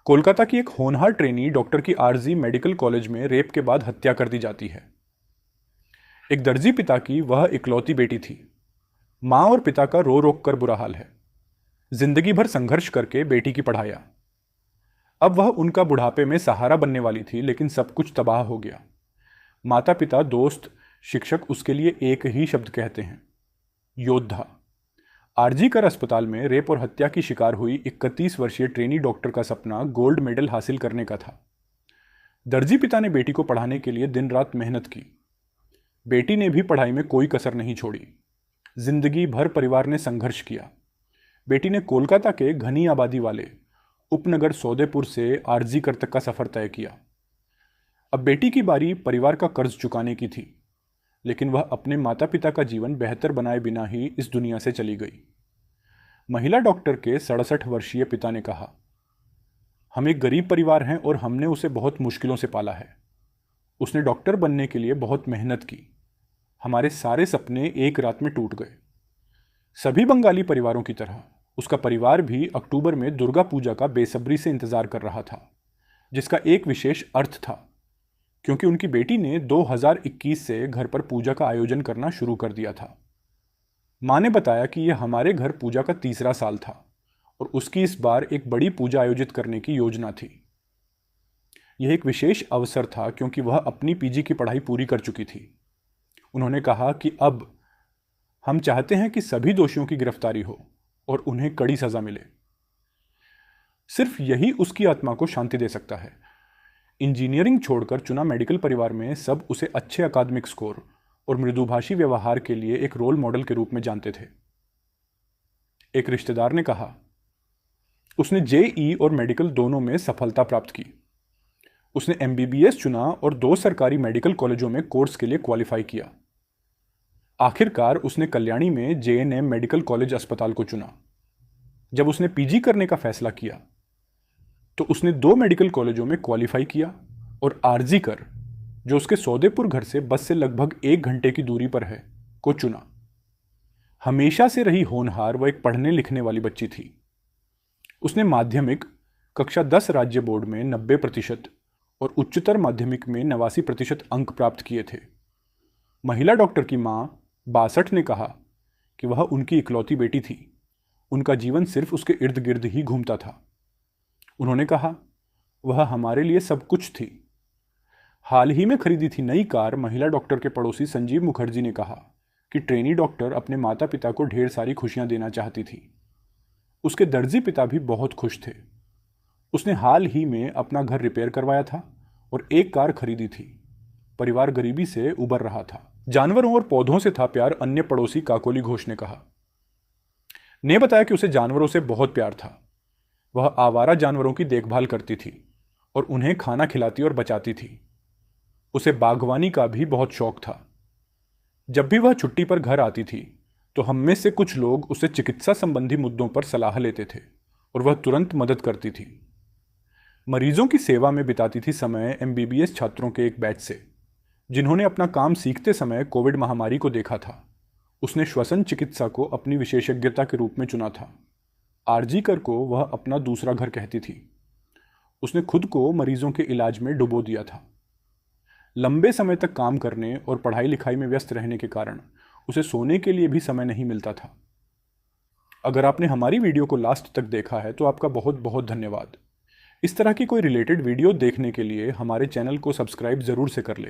कोलकाता की एक होनहार ट्रेनी डॉक्टर की आरजी मेडिकल कॉलेज में रेप के बाद हत्या कर दी जाती है। एक दर्जी पिता की वह इकलौती बेटी थी। माँ और पिता का रो रोक कर बुरा हाल है। जिंदगी भर संघर्ष करके बेटी की पढ़ाया। अब वह उनका बुढ़ापे में सहारा बनने वाली थी, लेकिन सब कुछ तबाह हो गया। माता पिता, दोस्त, शिक्षक उसके लिए एक ही शब्द कहते हैं, योद्धा। आरजी कर अस्पताल में रेप और हत्या की शिकार हुई 31 वर्षीय ट्रेनी डॉक्टर का सपना गोल्ड मेडल हासिल करने का था। दर्जी पिता ने बेटी को पढ़ाने के लिए दिन रात मेहनत की। बेटी ने भी पढ़ाई में कोई कसर नहीं छोड़ी। जिंदगी भर परिवार ने संघर्ष किया। बेटी ने कोलकाता के घनी आबादी वाले उपनगर सौदेपुर से आरजी कर तक का सफर तय किया। अब बेटी की बारी परिवार का कर्ज चुकाने की थी, लेकिन वह अपने माता पिता का जीवन बेहतर बनाए बिना ही इस दुनिया से चली गई। महिला डॉक्टर के 67 वर्षीय पिता ने कहा, हम एक गरीब परिवार हैं और हमने उसे बहुत मुश्किलों से पाला है। उसने डॉक्टर बनने के लिए बहुत मेहनत की। हमारे सारे सपने एक रात में टूट गए। सभी बंगाली परिवारों की तरह उसका परिवार भी अक्टूबर में दुर्गा पूजा का बेसब्री से इंतजार कर रहा था, जिसका एक विशेष अर्थ था, क्योंकि उनकी बेटी ने 2021 से घर पर पूजा का आयोजन करना शुरू कर दिया था। माँ ने बताया कि यह हमारे घर पूजा का तीसरा साल था और उसकी इस बार एक बड़ी पूजा आयोजित करने की योजना थी। यह एक विशेष अवसर था क्योंकि वह अपनी पीजी की पढ़ाई पूरी कर चुकी थी। उन्होंने कहा कि अब हम चाहते हैं कि सभी दोषियों की गिरफ्तारी हो और उन्हें कड़ी सजा मिले। सिर्फ यही उसकी आत्मा को शांति दे सकता है। इंजीनियरिंग छोड़कर चुना मेडिकल परिवार में सब उसे अच्छे अकादमिक स्कोर और मृदुभाषी व्यवहार के लिए एक रोल मॉडल के रूप में जानते थे। एक रिश्तेदार ने कहा, उसने जेई और मेडिकल दोनों में सफलता प्राप्त की। उसने एमबीबीएस चुना और 2 सरकारी मेडिकल कॉलेजों में कोर्स के लिए क्वालिफाई किया। आखिरकार उसने कल्याणी में जेएनएम मेडिकल कॉलेज अस्पताल को चुना। जब उसने पीजी करने का फैसला किया तो उसने 2 मेडिकल कॉलेजों में क्वालिफाई किया और आरजी कर, जो उसके सौदेपुर घर से बस से लगभग 1 घंटे की दूरी पर है, को चुना। हमेशा से रही होनहार वह एक पढ़ने लिखने वाली बच्ची थी। उसने माध्यमिक कक्षा 10 राज्य बोर्ड में 90% और उच्चतर माध्यमिक में 89% अंक प्राप्त किए थे। महिला डॉक्टर की मां 62 ने कहा कि वह उनकी इकलौती बेटी थी। उनका जीवन सिर्फ उसके इर्द गिर्द ही घूमता था। उन्होंने कहा, वह हमारे लिए सब कुछ थी। हाल ही में खरीदी थी नई कार महिला डॉक्टर के पड़ोसी संजीव मुखर्जी ने कहा कि ट्रेनी डॉक्टर अपने माता पिता को ढेर सारी खुशियां देना चाहती थी। उसके दर्जी पिता भी बहुत खुश थे। उसने हाल ही में अपना घर रिपेयर करवाया था और एक कार खरीदी थी। परिवार गरीबी से उबर रहा था। जानवरों और पौधों से था प्यार, अन्य पड़ोसी काकोली घोष ने कहा। ने बताया कि उसे जानवरों से बहुत प्यार था। वह आवारा जानवरों की देखभाल करती थी और उन्हें खाना खिलाती और बचाती थी। उसे बागवानी का भी बहुत शौक था। जब भी वह छुट्टी पर घर आती थी तो हम में से कुछ लोग उसे चिकित्सा संबंधी मुद्दों पर सलाह लेते थे और वह तुरंत मदद करती थी। मरीजों की सेवा में बिताती थी समय एमबीबीएस छात्रों के एक बैच से, जिन्होंने अपना काम सीखते समय कोविड महामारी को देखा था। उसने श्वसन चिकित्सा को अपनी विशेषज्ञता के रूप में चुना था। आरजी कर को वह अपना दूसरा घर कहती थी। उसने खुद को मरीजों के इलाज में डुबो दिया था। लंबे समय तक काम करने और पढ़ाई लिखाई में व्यस्त रहने के कारण उसे सोने के लिए भी समय नहीं मिलता था। अगर आपने हमारी वीडियो को लास्ट तक देखा है तो आपका बहुत बहुत धन्यवाद। इस तरह की कोई रिलेटेड वीडियो देखने के लिए हमारे चैनल को सब्सक्राइब ज़रूर से कर लें।